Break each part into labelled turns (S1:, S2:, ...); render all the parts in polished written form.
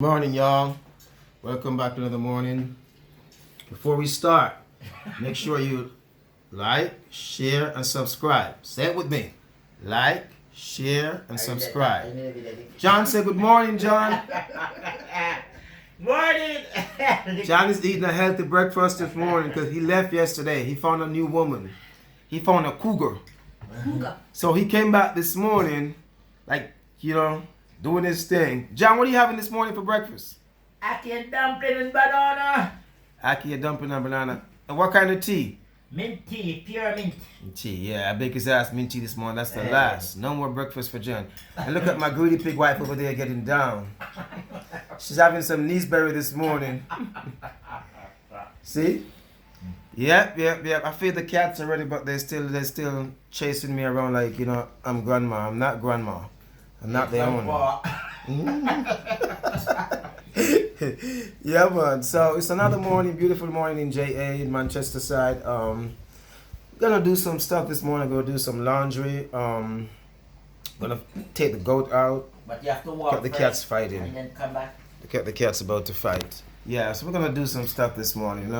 S1: Morning, y'all. Welcome back to another morning. Before we start, make sure you like, share, and subscribe. Say it with me. Like, share, and subscribe. John, say good morning, John.
S2: Morning!
S1: John is eating a healthy breakfast this morning because he left yesterday. He found a new woman. He found a cougar. So he came back this morning, doing his thing. John, what are you having this morning for breakfast?
S2: Ackee dumpling and banana.
S1: Ackee dumpling and banana. And what kind of tea?
S2: Mint tea, pure mint.
S1: Tea, yeah. I bake his ass mint tea this morning. That's the last. No more breakfast for John. And look at my greedy pig wife over there getting down. She's having some nieceberry this morning. See? Yep. I feed the cats already, but they're still chasing me around like, I'm grandma. I'm not grandma. I'm not the owner. Yeah, man. So it's another morning, beautiful morning in JA in Manchester side. Gonna do some stuff this morning. Gonna do some laundry. Gonna take the goat out.
S2: But you have to walk.
S1: Got the cats fighting.
S2: And then come back.
S1: The cat's about to fight. Yeah, so we're gonna do some stuff this morning,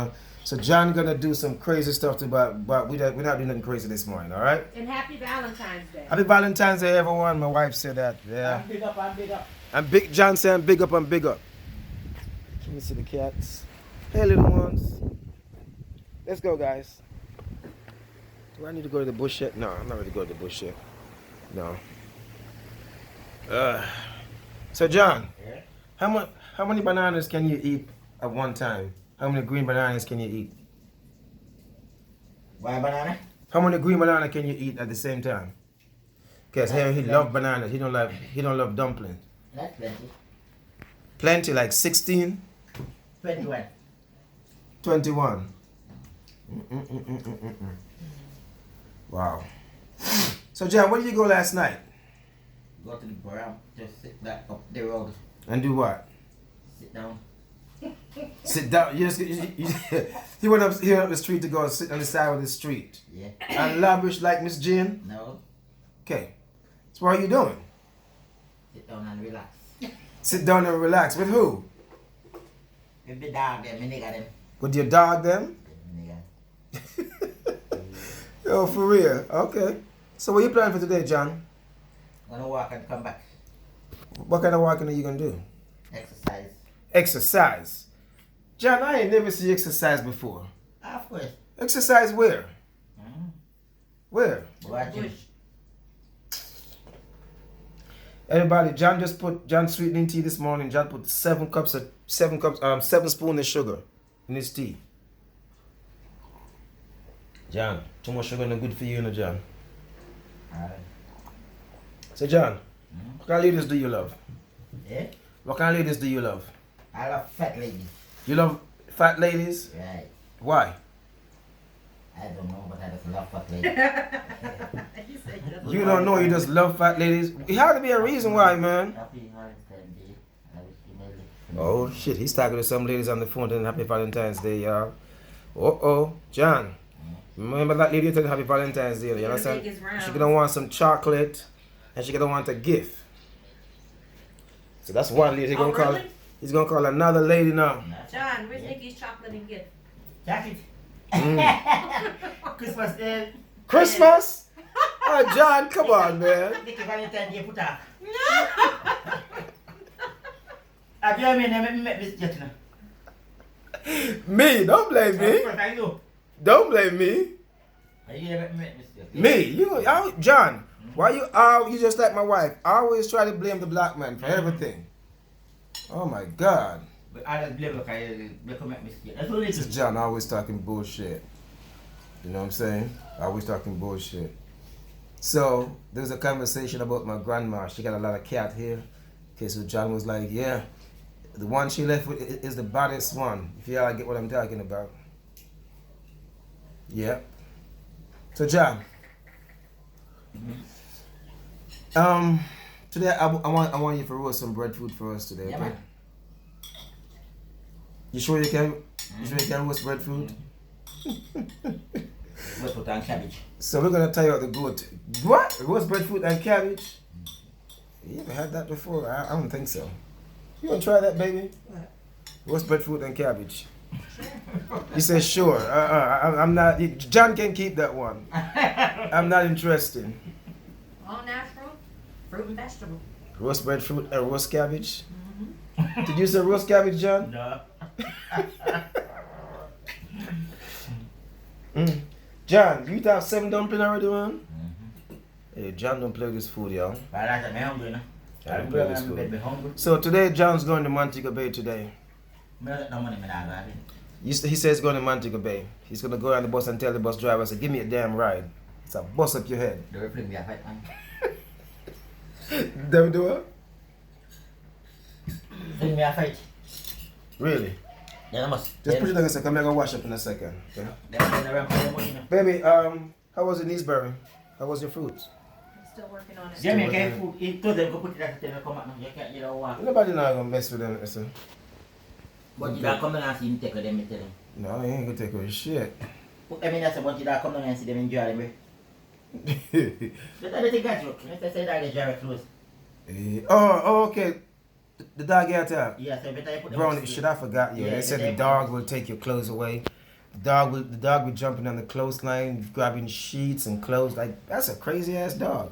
S1: So John gonna do some crazy stuff but we're not doing nothing crazy this morning, all right?
S3: And happy Valentine's Day.
S1: Happy Valentine's Day, everyone. My wife said that. Yeah.
S2: I'm big up, I'm big up.
S1: And Big John said, I'm big up. Let me see the cats. Hey, little ones. Let's go, guys. Do I need to go to the bush yet? No, I'm not ready to go to the bush yet. No. So John,
S2: Yeah?
S1: how many bananas can you eat at one time? How many green bananas can you eat?
S2: Why banana?
S1: How many green bananas can you eat at the same time? Because he loves bananas. He don't love dumplings.
S2: That's plenty.
S1: Plenty, like 16?
S2: 21.
S1: 21. Wow. So John, where did you go last night?
S2: Go to the bar, just sit back up the road.
S1: And do what?
S2: Sit down.
S1: Sit down. He went up here up the street to go and sit on the side of the street.
S2: Yeah.
S1: And lavish like Miss Jean?
S2: No.
S1: Okay. So what are you doing?
S2: Sit down and relax.
S1: Sit down and relax. With who?
S2: With the dog them, my nigga them.
S1: With your dog then?
S2: Nigga.
S1: Yo, for real. Okay. So what are you planning for today, John?
S2: Gonna walk and come back.
S1: What kind of walking are you going to do?
S2: Exercise.
S1: Exercise. John, I ain't never seen exercise before.
S2: Of course.
S1: Exercise where? Where?
S2: Watching.
S1: Everybody, John sweetening tea this morning. John put 7 spoons of sugar in his tea. John, too much sugar not good for you, John.
S2: Alright.
S1: So John, what kind of ladies do you love?
S2: Yeah?
S1: What kind of ladies do you love?
S2: I love fat ladies.
S1: You love fat ladies?
S2: Right.
S1: Why?
S2: I don't know, but I just love fat ladies.
S1: You don't know, you just love fat ladies. It had to be a reason why, man.
S2: Happy Valentine's Day. I wish you may live.
S1: Oh shit, he's talking to some ladies on the phone telling Happy Valentine's Day, y'all. John. Remember that lady telling Happy Valentine's Day, you understand? She's gonna want some chocolate and she's gonna want a gift. So that's one lady he's gonna call.
S3: Really?
S1: He's gonna call another lady now.
S3: John, where's Nikki's chocolate and gift?
S2: Jacket. Christmas Day.
S1: Christmas? Oh John, come on, man.
S2: Nicky Valentine Day put up. Have you ever met this jet now?
S1: Me, don't blame me. Don't blame me.
S2: Have you ever met this jet?
S1: Me, John. Why you just like my wife? I always try to blame the black man for everything. Oh my God.
S2: But I just blame because I met this jet. That's what it
S1: This is
S2: is.
S1: John always talking bullshit. You know what I'm saying? Always talking bullshit. So there was a conversation about my grandma. She got a lot of cat here. Okay, so John was like, yeah, the one she left with is the baddest one. If y'all get what I'm talking about. Yeah. So John. Today I want you to roast some breadfruit for us today,
S2: Yeah,
S1: okay?
S2: man.
S1: You sure you can roast breadfruit?
S2: We put on cabbage.
S1: So we're gonna tie out the goat. What? Roast breadfruit and cabbage? You ever had that before? I don't think so. You want to try that, baby?
S3: What?
S1: Roast breadfruit and cabbage. He says, sure. I'm not. John can keep that one. I'm not interested.
S3: All natural, fruit and vegetable.
S1: Roast breadfruit and roast cabbage. Did you say roast cabbage, John?
S2: No.
S1: John, you eat that 7 dumpling already, man? Hey, John don't play with this food, y'all.
S2: But I like me hungry, no?
S1: I don't play with this
S2: I'm
S1: food.
S2: hungry.
S1: So today, John's going to Montego Bay today.
S2: I don't no money, man. I got it.
S1: He says he's going to Montego Bay. He's going to go on the bus and tell the bus driver, say, give me a damn ride. It's a bus up your head.
S2: They will fling me a fight, man.
S1: They will do it?
S2: Fling me a fight.
S1: Really?
S2: Yeah, I must.
S1: Just put it like a second. I'm going to wash up in a second. Okay?
S2: They're around for the money, no?
S1: Baby, how was your Neesbury? How was your fruits?
S3: I'm still working on it.
S2: Jamaican food, he told them to put it at the come out now. You can't, you know what?
S1: Nobody not going to mess with them, listen.
S2: But you don't come down and see him take them, me tell him.
S1: No, he ain't going to take away shit.
S2: I mean, that's a bunch you don't come down and see them enjoy them, eh? But I don't think that's joke. Let's say that they drive close.
S1: Okay. The dog got attack.
S2: Yeah, so better you put them.
S1: Bro, should I forgot you?
S2: Yeah,
S1: They said
S2: they-
S1: the dog will take your clothes away. The dog will jumping on the clothesline, grabbing sheets and clothes. Like, that's a crazy ass dog.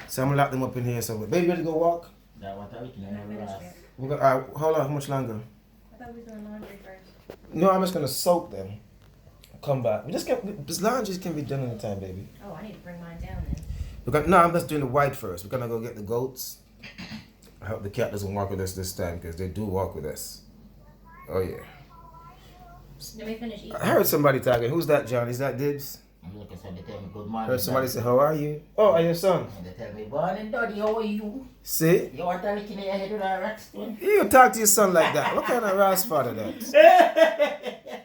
S1: So I'm gonna lock them up in here. So, baby, ready to go walk?
S2: That what I can never
S1: We're gonna, hold on, how much longer?
S3: I thought we was doing laundry first.
S1: No, I'm just gonna soak them. Come back. We just can't. This laundry can be done in time, baby.
S3: Oh, I need to bring mine down then.
S1: No, I'm just doing the white first. We're gonna go get the goats. I hope the cat doesn't walk with us this time because they do walk with us. Oh yeah.
S3: Let me finish eating.
S1: I heard somebody talking. Who's that, John? Is that Dibs?
S2: I'm looking so they tell me good morning.
S1: Heard somebody say, "How are you?" Oh, are your son?
S2: And they tell me, born and daddy, how are you?
S1: See?
S2: You want to look in your head with a rock stone?
S1: You talk to your son like that. What kind of Ross father that?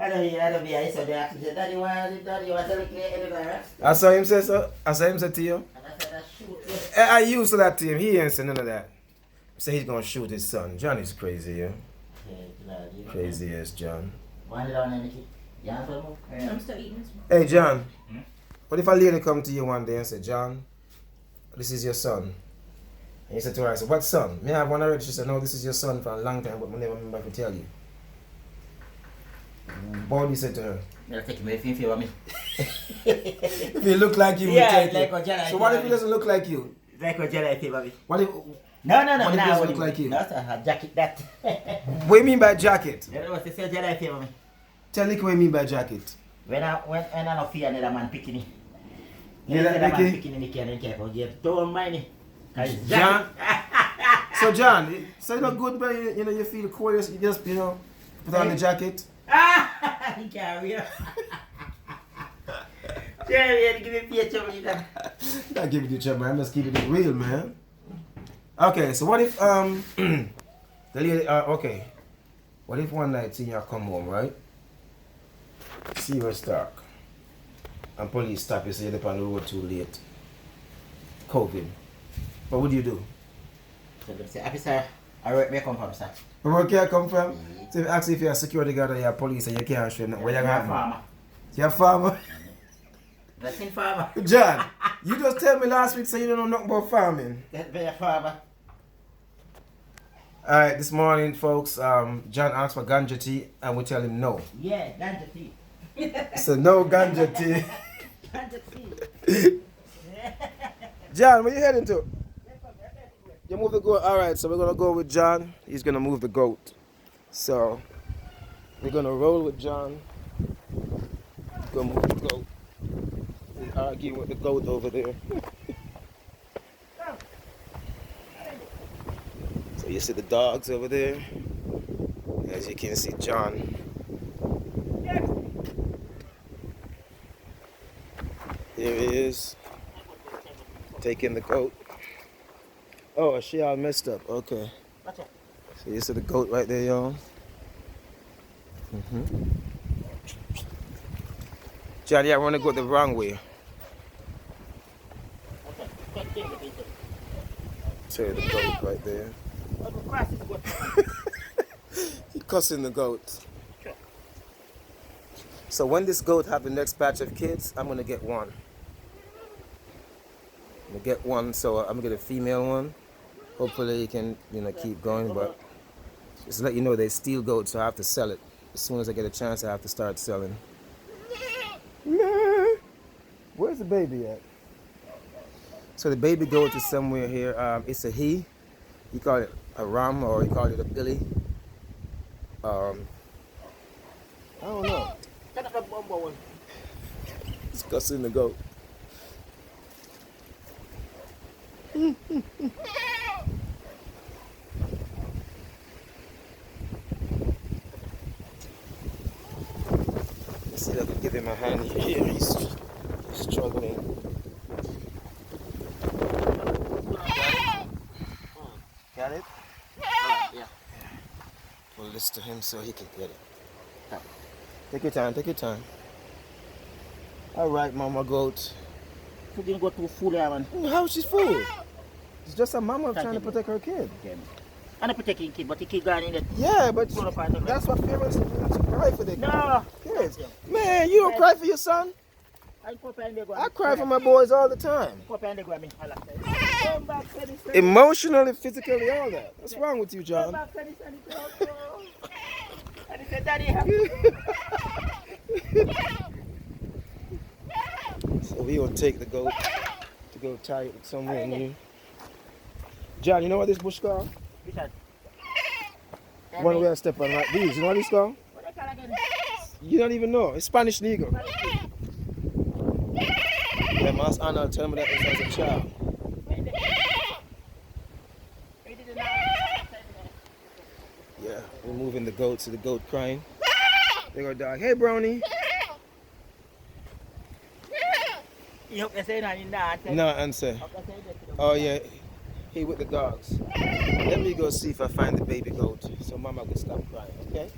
S2: I don't be, I saw the action. Daddy, want to look in your head with a rock stone?
S1: I saw him say so. I saw him say to you.
S2: And I said, shoot.
S1: I used to that to him. He ain't say none of that. Say he's gonna shoot his son. John is crazy, yeah. Crazy as John.
S2: One down in the key. Yeah,
S3: I'm still eating this one.
S1: Hey John, what if a lady come to you one day and say, John, this is your son? And you said to her, I said, what son? Me I have one already. She said, no, this is your son for a long time, but I never remember to tell you. What would you say to her?
S2: They'll take me if you favor me.
S1: If he look like you,
S2: Yeah,
S1: we take
S2: like
S1: it.
S2: what John
S1: So what if he doesn't look like you?
S2: Like what Jedi favor me.
S1: What if?
S2: No,
S1: What if he doesn't look like you?
S2: No, sir, a jacket that.
S1: What do you mean by jacket?
S2: You know what they say, Jedi favor me.
S1: Tell Nick what you mean by jacket.
S2: When I don't fear another man picking it.
S1: You like
S2: Another man
S1: Nicky?
S2: picking it, can't careful. You don't mind it. 'Cause
S1: John? So John, so you know good, but you know you feel cold, you just put on the jacket.
S2: He can't real. Yeah, give me pay trouble, you know.
S1: Not giving you trouble, man. I'm just keeping it real, man. Okay, so what if the lady okay. What if one night you come home, right? See you dark. And police stop you, so you're up on the road too late. COVID. What would you do?
S2: So they say, officer, where you come from, sir?
S1: Where can I come from? So if you ask if you're a security guard or you're a police and you can't show them, where you
S2: I'm a
S1: going?
S2: farmer.
S1: You're a farmer?
S2: That's in farmer.
S1: John, you just tell me last week so you don't know nothing about farming.
S2: That's be a farmer.
S1: Alright, this morning folks, John asked for ganja tea and we tell him no.
S2: Yeah, ganja tea.
S1: So no ganja tea.
S2: Ganja tea.
S1: John, where you heading to? You move the goat. Alright, so we're gonna go with John. He's gonna move the goat. So we're gonna roll with John. Go move the goat. He's arguing with the goat over there. So you see the dogs over there. As you can see, John. Here he is, taking the goat. Oh, she all messed up. Okay. So you see the goat right there, y'all. John, yeah, I want to go the wrong way. See the goat right there. He cussing the goat. So when this goat have the next batch of kids, I'm gonna get one. I'm gonna get one, so I'm gonna get a female one. Hopefully he can, keep going, but just to let you know they steal goats, so I have to sell it. As soon as I get a chance, I have to start selling. Nah. Where's the baby at? So the baby goat is somewhere here. It's a he. You call it a ram or you call it a billy. I don't know. Discussing the goat. Let's see if I can give him a hand here. He's struggling. Got it?
S2: Yeah.
S1: Pull this to him so he can get it. Take your time, take your time. All right, mama goat.
S2: You didn't go too full there, man.
S1: How is she full? It's just a mama trying to protect her kid.
S2: Okay. I'm not protecting kid, but the kid got in it.
S1: Yeah, but that's what parents do to cry for their kids. Man, you don't cry for your son? I cry for my boys all the time. Emotionally, physically, all that. What's wrong with you, John? So we will take the goat to go tie it somewhere new. John, you know what this bush called? One way I step on like these. You know what this called? You don't even know. It's Spanish Negro. Yeah, Mas Anna told me that this as a child. Yeah, we're moving the goat to the goat crying. They go dog. Hey, Brownie. No answer. Oh yeah, he with the dogs. Let me go see if I find the baby goat so mama can stop crying, okay?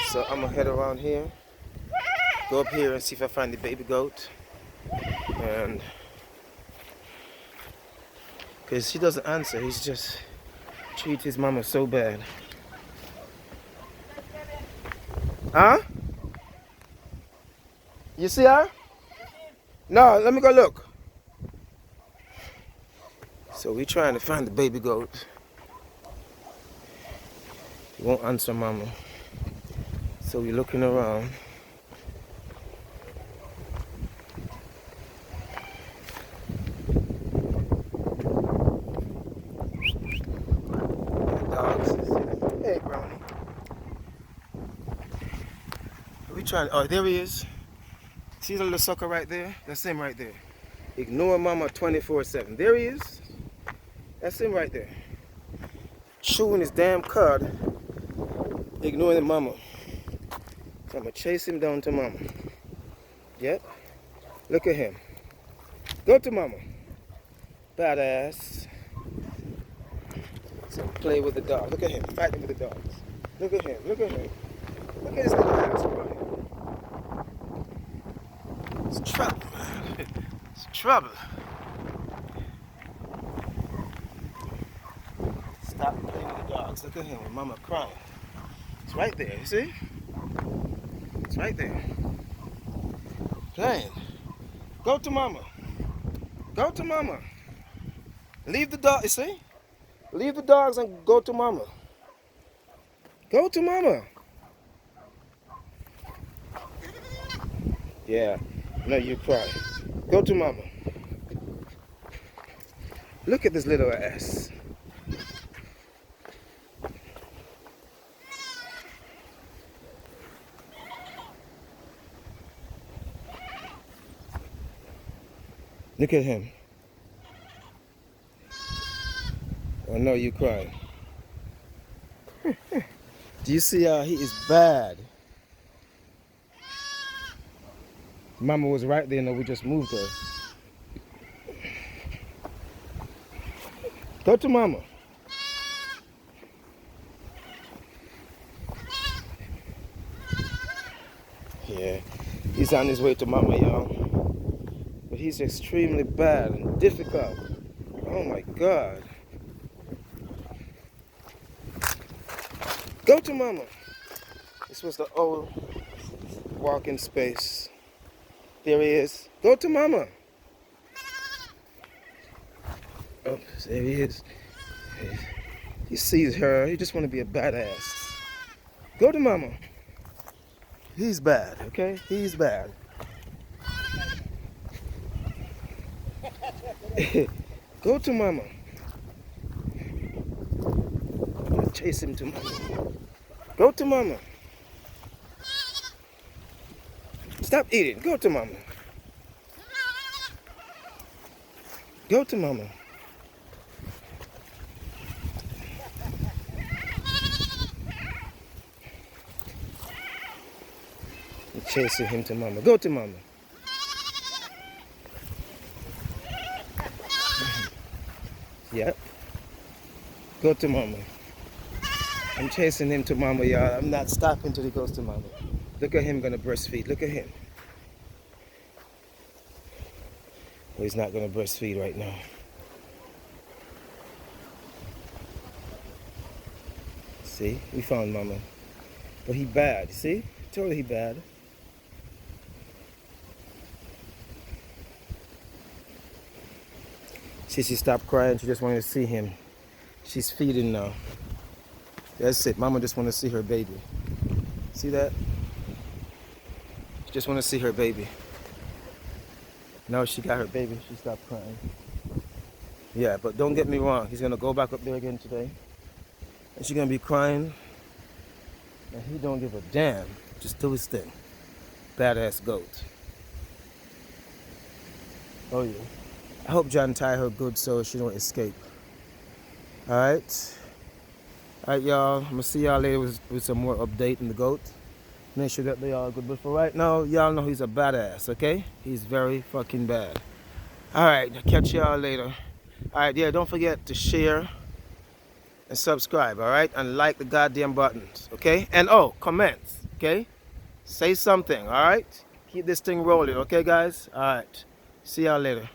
S1: So I'm gonna head around here, go up here and see if I find the baby goat. And because he doesn't answer, he's just treat his mama so bad. Huh? You see her? No, let me go look. So we're trying to find the baby goat. He won't answer mama. So we're looking around. Dogs. Hey, Brownie. Are we trying? Oh, there he is. See the little sucker right there? That's him right there. Ignore mama 24/7. There he is. That's him right there. Chewing his damn cud. Ignoring the mama. So I'm gonna chase him down to mama. Yep. Look at him. Go to mama. Badass. So play with the dog. Look at him. Fighting with the dogs. Look at him. Look at him. Look at this little ass boy. It's trouble, man. It's trouble. Stop playing with the dogs. Look at him. Mama crying. It's right there. You see? It's right there. Playing. Go to mama. Go to mama. Leave the dog. You see? Leave the dogs and go to mama. Go to mama. Yeah. No, you cry. Go to mama. Look at this little ass. Look at him. Oh no, you crying. Do you see how he is bad? Mama was right there, and we just moved her. Go to mama. Yeah, he's on his way to mama, y'all. But he's extremely bad and difficult. Oh my God. Go to mama. This was the old walking space. There he is. Go to mama. Oh, there he is. He sees her. He just want to be a badass. Go to mama. He's bad, okay? He's bad. Go to mama. Chase him to mama. Go to mama. Stop eating. Go to mama. Go to mama. You're chasing him to mama. Go to mama. Yep. Go to mama. I'm chasing him to mama, y'all. I'm not stopping till he goes to mama. Look at him gonna breastfeed. Look at him. Well, he's not gonna breastfeed right now. See, we found mama. But he bad, see? Totally he bad. See, she stopped crying. She just wanted to see him. She's feeding now. That's it. Mama just want to see her baby. See that? She just want to see her baby. Now she got her baby. She stopped crying. Yeah, but don't get me wrong. He's going to go back up there again today. And she's going to be crying. And he don't give a damn. Just do his thing. Badass goat. Oh, yeah. I hope John tie her good so she don't escape. Alright? Alright, y'all. I'm going to see y'all later with some more update in the goat. Make sure that they all good. But for right now, y'all know he's a badass, okay? He's very fucking bad. Alright, catch y'all later. Alright, yeah, don't forget to share and subscribe, alright? And like the goddamn buttons, okay? And oh, comments, okay? Say something, alright? Keep this thing rolling, okay, guys? Alright. See y'all later.